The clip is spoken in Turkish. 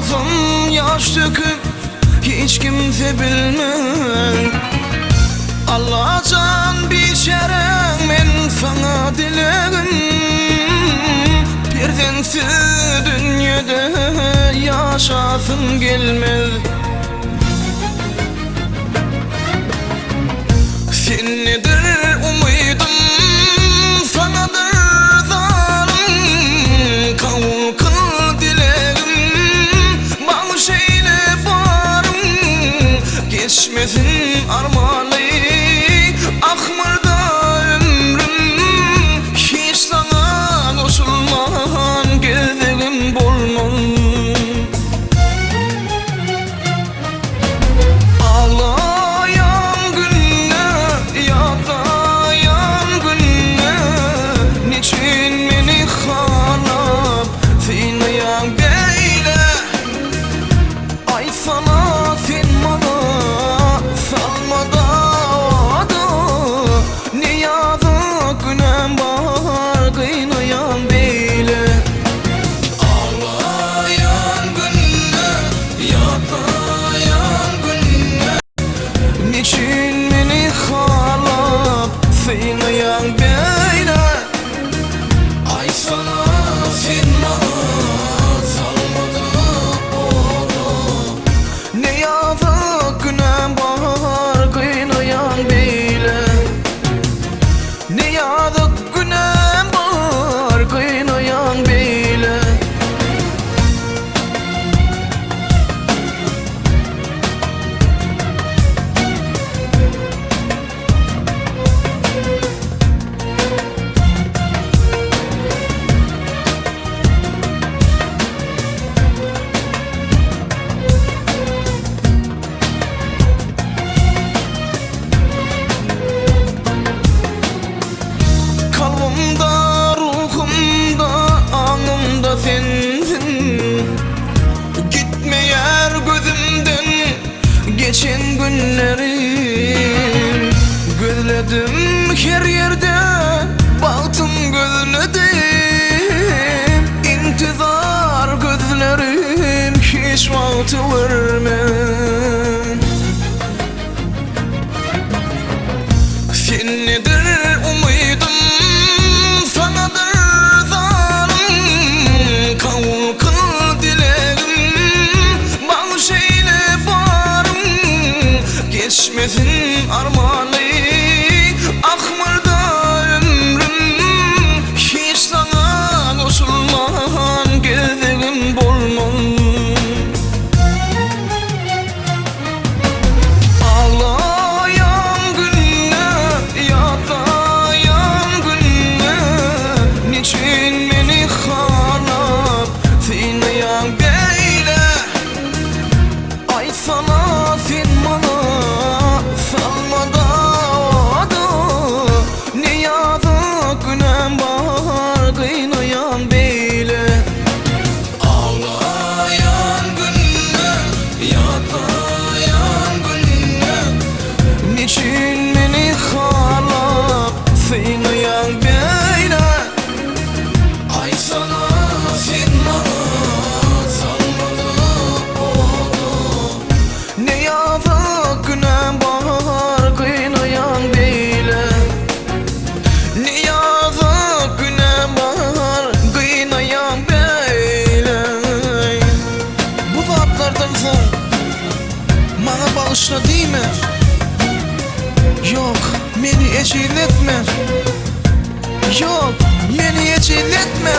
gözüm yaş döküp hiç kimse bilmez. Allah'tan bir şeren men sana dilerim. Birdensiz dünyada yaşasın gelmez. Sennedir umuydım, sanadır zalim. Kavul kıl dilerim, bağışeyle barım. Geçmesin armanı, akmırda ömrüm. Hiç sana koşulman, gezegim bulmam. Gitmeyer gözümden geçen günlerim. Gözledim her yerde, baktım gözledim. İntizar gözlerim hiç vakti vermem. Sennedir umuydım, sanadır zalim. Kavul kıl dilerim, bağışeyle barım. Geçmesin armanı, akmırda ömrüm. Hiç sana koşulman, gezegim bulmam. Ağlayan günler, yatayan günler. Niçin beni harap, sinayan beyle. Ay sana sen bana salmada da. Ne yazık günem var, kıynayan beyle. Ağlayan günler, yatayan günler. Niçin beni harap, sinayan beyle. Ay sana sen bana salmada da. Ne yazık günem var, kıynayan beyle. Ne yazık günem var, kıynayan beyle. Bu vaatlardan son bana bağışla değil mi? Yok, beni ecil etme. Yok, beni ecil etme.